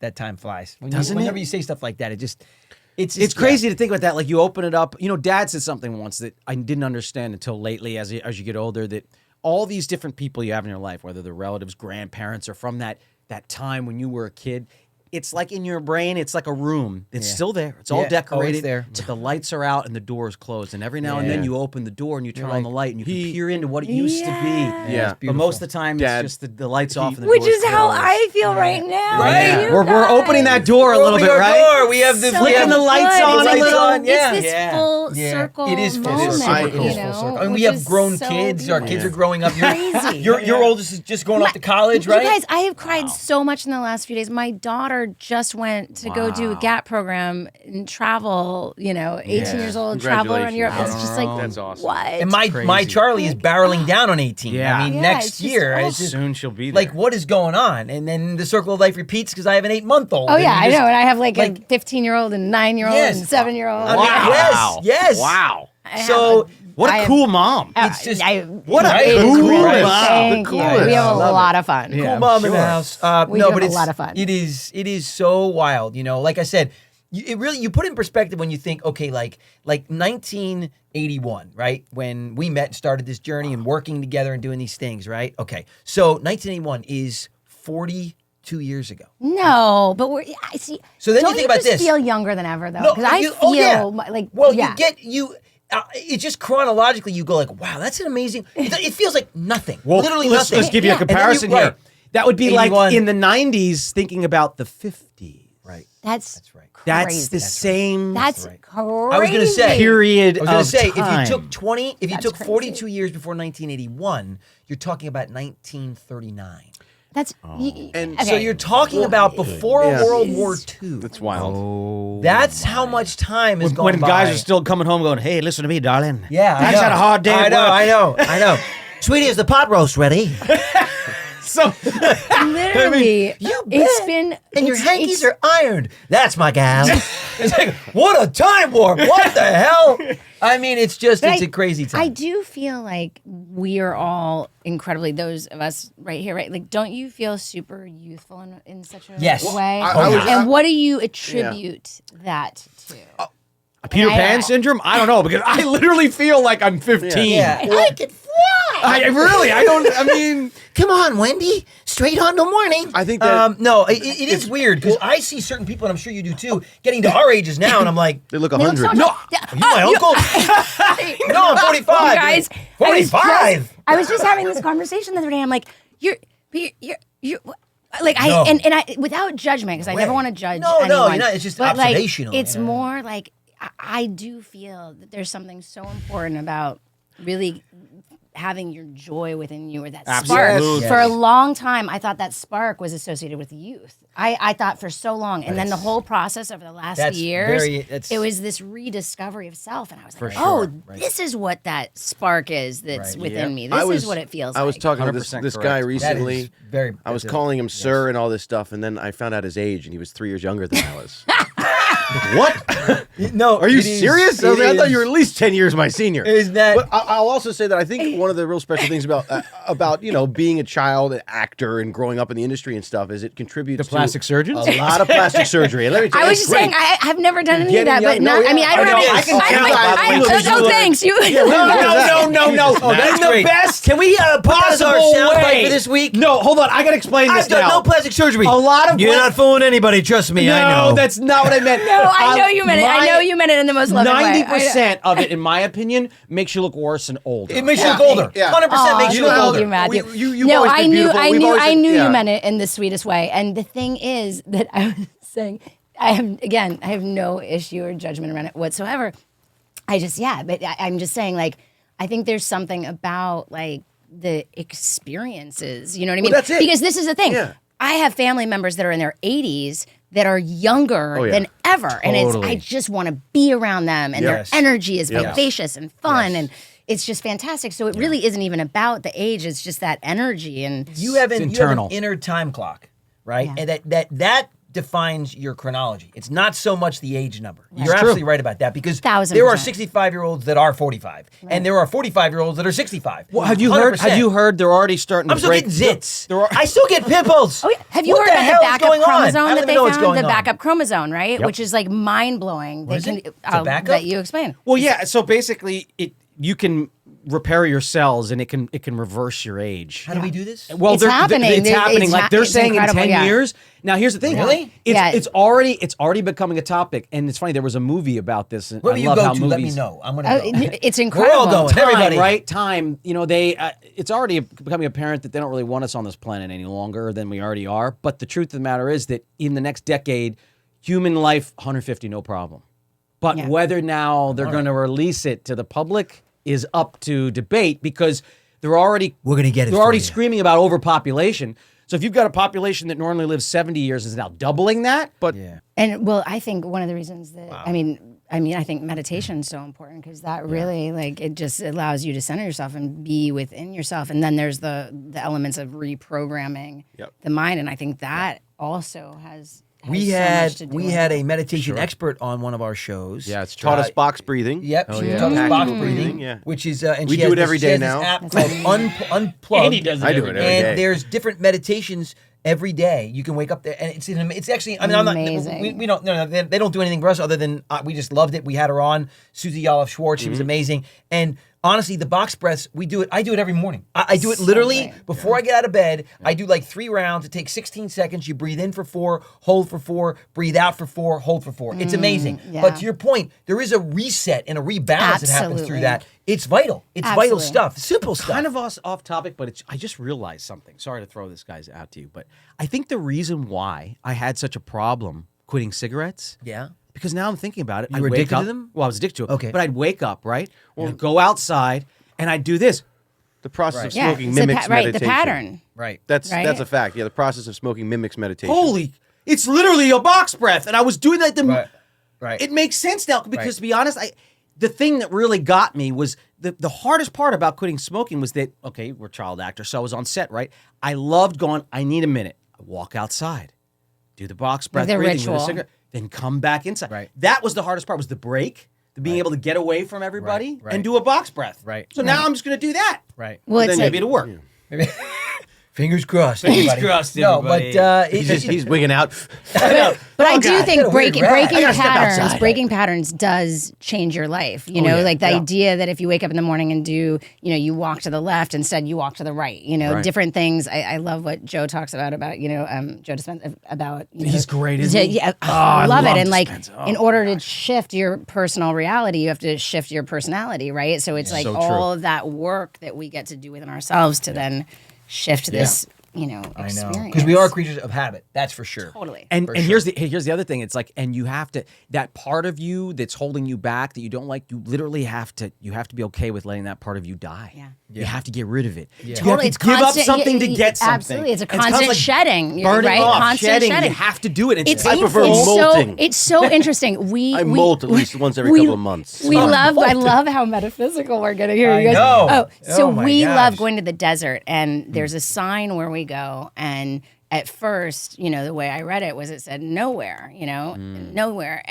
that time flies. Whenever you say stuff like that, it's crazy to think about that. Like you open it up. You know, Dad said something once that I didn't understand until lately as you get older, that all these different people you have in your life, whether they're relatives, grandparents, or from that time when you were a kid, it's like in your brain, it's like a room. It's still there. It's all decorated. there. But the lights are out and the door is closed. And every now and then you open the door and you turn on the light and you can peer into what it used to be. Yeah. But most of the time, Dad, it's just the lights off and the Which door's is how closed. I feel right now. Right. You We're opening that guys. door a little bit, right? We have the So flicking the lights good. on It's a like- little. It's this full circle. It is full moment, circle. you Full know, circle. And we which have is grown so kids. Our kids beautiful. are growing up. Crazy. Your oldest is just going off to college, right? You guys, I have cried so much in the last few days. My daughter just went to go do a GAP program and travel, 18 years old, travel around Europe. It's just like, That's awesome. what? And my Charlie is barreling down on 18. Yeah. I mean, Yeah, next it's just year. awesome. It's just, Soon she'll be there. like, what is going on? And then the circle of life repeats because I have an 8-month-old. Oh, and yeah, you I just- know. And I have like a 15-year-old and 9-year-old Yes. and 7-year-old. I mean, yes. Wow. So What a cool mom. it's just What a Right? cool Right. mom. Thank The you. coolest. We have a I love lot of fun. cool Yeah, mom in sure. the house. We No, do but have a it's lot of fun. It is so wild. Like I said, you put it in perspective when you think, okay, like 1981, right? When we met and started this journey and working together and doing these things, right? Okay, so 1981 is 42 years ago. No, but I see. So then don't you think about just this. feel younger than ever though, No, because I you- feel oh, yeah. like Well, yeah. it's just chronologically, you go like, wow, that's an amazing. It feels like nothing. Well, Literally let's, nothing. let's give you a Yeah. And then comparison right. here. That would be like 81. in the 90s thinking about the 50s. Right. That's right. That's crazy. the same That's right. crazy. I was gonna say period I was going of to say, time. if you took 20, if you That's took crazy. 42 years before 1981, you're talking about 1939. That's And So you're talking about before Yeah. World War II. That's wild. That's how much time is going when by. guys are still coming home going, hey, listen to me, darling. Yeah, I I just know. had a hard day at work. I know. Sweetie, is the pot roast ready? So, literally. It's been And your it's- hankies it's- are ironed. That's my gal. It's like, what a time warp. What the hell? I mean, it's a crazy time. I do feel like we are all incredibly, those of us right here, right? Like, don't you feel super youthful in such a Yes. way? I was- and what do you attribute that to? Peter I- Pan syndrome? I don't know, because I literally feel like I'm 15. yeah. I could fly. I mean, Come on, Wendy. Straight on till morning. I think that No, it is weird because I see certain people, and I'm sure you do too, getting to our ages now, and I'm like, they look They look 100. so- no, Yeah. you my uncle? No, I'm 45. Guys, 45. I was just having this conversation the other day. I'm like, you're like No. and I without judgment because I never way. want to judge. No, anyone, you're not. It's just but, like, observational, it's you know? more like I do feel that there's something so important about really having your joy within you or that spark. Absolutely. For a long time, I thought that spark was associated with youth. I thought for so long. And then the whole process over the last That's years, that's- it was this rediscovery of self. And I was like, sure. oh, Right. this is what that spark is that's Right. within me. I This was- is what it feels I was like. talking to this 100% guy correct. That recently. is very. I was calling him sir and all this stuff, and then I found out his age, and he was 3 years younger than I was. What? No, Are you it is- serious? it I thought is- you were at least 10 years my senior. Is that? But I'll also say that I think one of the real special things about being a child, an actor, and growing up in the industry and stuff is it contributes the plastic surgeons? to a lot of plastic surgery. And let me tell you, I was it's just saying, great. I've never done any of Getting that, but young- not, no, I mean, yeah, I don't I have know. any. I can tell I by the way you no, look. thanks. You. Oh, that's the great. best Can we put that as our possible soundbite way. for this week? No, hold on. I got to explain this I've done now. no plastic surgery. A lot of You're pla- not fooling anybody. Trust me. I know. No, that's not what I meant. No, I know you meant it. I know you meant it in the most loving way. 90% of it, in my opinion, makes you look worse and older. It makes you look older. Yeah. 100% makes you look thank older. you, Matthew. You've no, always I been knew, beautiful. I We've knew, always I been- knew yeah. you meant it in the sweetest way. And the thing is that I was saying, I have no issue or judgment around it whatsoever. But I'm just saying, like, I think there's something about like the experiences. You know what I mean? that's it. Because this is the thing. Yeah. I have family members that are in their 80s that are younger Oh, yeah. than ever, and Totally. I just want to be around them, and Yes. their energy is Yes. vivacious and fun, and it's just fantastic. So it really isn't even about the age; it's just that energy and You have an internal. inner time clock, right? Yeah. And that defines your chronology. It's not so much the age number. You're true. absolutely right about that because 1000%. there are 65-year-olds that are 45, and there are 45-year-olds that are 65. Well, have you heard? 100%. Have you heard? They're already starting to I'm still break. getting zits. There are, I still get pimples. Oh, yeah. Have you What heard the about hell the is backup going on? chromosome I don't that even they know what's found? going The on. backup chromosome, right? Yep. Which is like mind blowing. What is it? It's a I'll backup? let you explain. well, yeah. So basically, you can repair your cells and it can reverse your age. How do we do this? Well, It's they're- happening. It's happening. Like they're it's saying in incredible, 10 yeah. years. Now, here's the thing. Really? It's already becoming a topic, and it's funny. There was a movie about this. And Where I do you love go how to? Let me movies- know. I'm gonna go. It's We're incredible. all going. Time, Everybody. right? Time. You know, it's already becoming apparent that they don't really want us on this planet any longer than we already are. But the truth of the matter is that in the next decade, human life, 150, no problem. But Yeah. whether now they're going to release it to the public is up to debate because we're gonna get it They're for already you. screaming about overpopulation. So if you've got a population that normally lives 70 years is now doubling that, but Yeah. And well, I think one of the reasons that I mean, I think meditation is so important because that really like it just allows you to center yourself and be within yourself. And then there's the elements of reprogramming the mind, and I think that also has We so had much to do with a meditation expert on one of our shows. Yeah, it's taught us box breathing. Yep, she taught us Tactical box breathing, breathing, yeah. which is and We she do has it this- every she day has this now. app called Unplugged. Andy does it I do every it day. every And day. there's different meditations every day. You can wake up there, and it's actually. I mean, I'm not. Amazing. We don't. No, they don't do anything for us other than we just loved it. We had her on, Susie Yoloff Schwartz. She was amazing. And honestly, the box breaths, we do it. I do it every morning. I do it literally great. before I get out of bed. I do like 3 rounds. It takes 16 seconds. You breathe in for 4, hold for 4, breathe out for 4, hold for 4. It's amazing. yeah. But to your point, there is a reset and a rebalance that happens through Absolutely. that. It's vital. It's vital Absolutely. stuff. Simple stuff. kind of off topic, but I just realized something. Sorry to throw this guys out to you, but I think the reason why I had such a problem quitting cigarettes, Yeah. because now I'm thinking about it. You were I'd wake addicted to up- them? Well, I was addicted to it. Okay. But I'd wake up, right? Well, go outside and I'd do this. The process of yeah, smoking it's the mimics right, meditation. the pattern. Right. That's Right? a fact. Yeah, the process of smoking mimics meditation. Holy, it's literally a box breath. And I was doing that. Right. It makes sense now because Right. to be honest, the thing that really got me was the hardest part about quitting smoking was that, okay, we're child actors, so I was on set, right? I loved going, I need a minute. I walk outside, do the box breath the breathing with ritual. a cigarette, then come back inside. Right. That was the hardest part, was the break, the being able to get away from everybody Right. and do a box breath. Right. So now I'm just going to do that. Right. Well, it's Then like, maybe it'll work. Fingers crossed. Fingers everybody. crossed, No, everybody. but He's wigging out. But I do God, think what a weird breaking ride. I gotta step patterns, outside. breaking patterns does change your life. You know, yeah, like the yeah. idea that if you wake up in the morning and do, you walk to the left, instead you walk to the right. Different things. I love what Joe talks about Joe Dispenza about. He's great, isn't he? Yeah, I love it. love And like, Dispenza. Oh, in order to shift your personal reality, you have to shift your personality, right? So it's like so all of that work that we get to do within ourselves to then shift this, I know. experience. Because we are creatures of habit. That's for sure. Totally. And For here's the other thing. It's like, and you have to, that part of you that's holding you back that you don't like, you literally have to be okay with letting that part of you die. Yeah. You have to get rid of it. You have Totally, to it's give up constant- something to yeah, get something. absolutely. It's a kind of constant shedding, burning right? off, Constant shedding. shedding. You have to do it. It's I prefer molting. It's so interesting. I molt at least once every couple of months. I love how metaphysical we're getting here. I You guys. know. Oh, so Oh my we love gosh. going to the desert, and there's a sign where we go, and at first, the way I read it was it said nowhere, nowhere,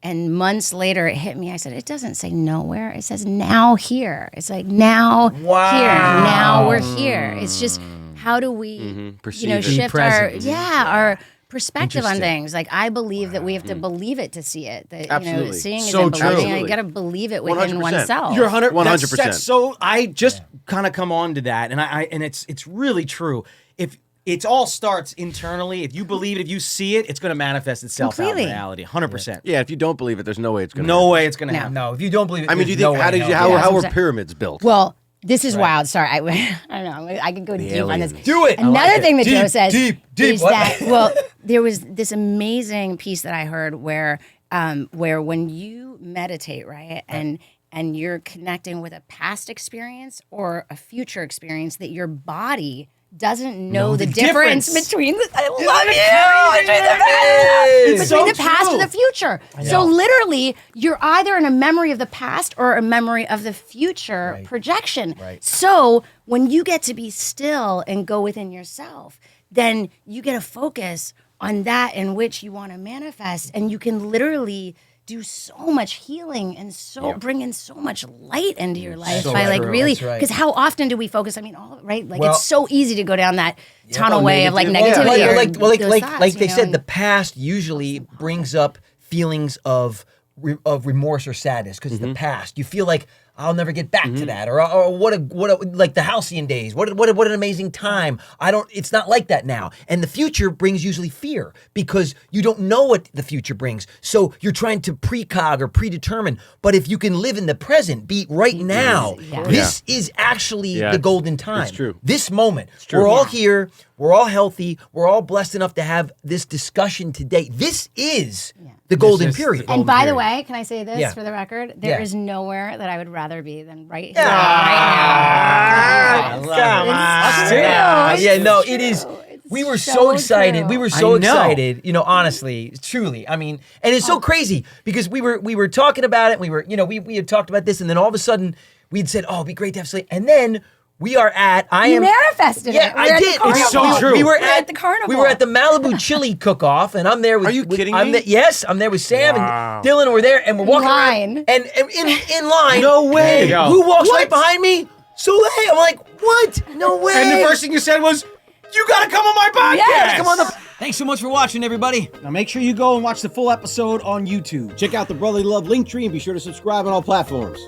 and months later it hit me. I said, it doesn't say nowhere. It says now here. It's like now Wow. here. Now we're here. It's just how do we, Perceive it. shift present. our perspective on Interesting. things. Like I believe that we have to believe it to see it. That Absolutely. seeing So is in believing. true. You got to believe it within 100%. oneself. You're 100. 100%. That's so I just kind of come on to that, and it's really true. If it all starts internally, if you believe it, if you see it, it's going to manifest itself out Completely. in reality. 100%. Yeah, if you don't believe it, there's no way it's going to No way it's going to No. happen. No, if you don't believe it, I mean, do you there's think, no how way did in you, hell. how were 100%. pyramids built? Well, this is wild. Sorry, I don't know. I could go deep on this. aliens. Do it. I Another like it. thing that Deep, Joe says deep. is What? that there was this amazing piece that I heard where when you meditate, right, and you're connecting with a past experience or a future experience that your body doesn't know the difference between the, I love you It's between so the past true. and the future. So literally, you're either in a memory of the past or a memory of the future projection. Right. So when you get to be still and go within yourself, then you get to focus on that in which you want to manifest, and you can literally do so much healing and bring in so much light into your life So by like true. really, That's right. because how often do we focus? I mean, like Well- it's so easy to go down that tunnel way of like negative. negativity. Yeah. or like those thoughts, they you know, said, and- the past usually brings up feelings of remorse or sadness because the past. You feel like I'll never get back to that, or what a like the halcyon days. What an amazing time. It's not like that now. And the future brings usually fear because you don't know what the future brings. So you're trying to precog or predetermine. But if you can live in the present, be right now, this is actually the golden time. It's true. This moment. true. We're all Yeah. here. We're all healthy. We're all blessed enough to have this discussion today. This is the golden is the period. golden And by the period. way, can I say this Yeah. for the record? There is Yeah. nowhere that I would rather be than right here, Ah, right now. come on. true. Yeah, It's no, true. it is. It's We were so so excited. true. We were I so know. excited. You know, honestly, truly. I mean, and it's so crazy because we were talking about it. We were, we had talked about this, and then all of a sudden we'd said, "Oh, it'd be great to have Slate." And then we are at. You manifested Yeah, it. I We're at the did. carnival. It's so true. We were We're at the carnival. We were at the Malibu Chili Cook-Off, and I'm there with. Are you kidding me? Yes, I'm there with Sam and Dylan. And we're there, and we're walking line. around, and in line. No way. And who walks right behind me? Soleil. I'm like, what? No way. And the first thing you said was, "You got to come on my podcast." Yes. Come on the. Thanks so much for watching, everybody. Now make sure you go and watch the full episode on YouTube. Check out the Brotherly Love link tree and be sure to subscribe on all platforms.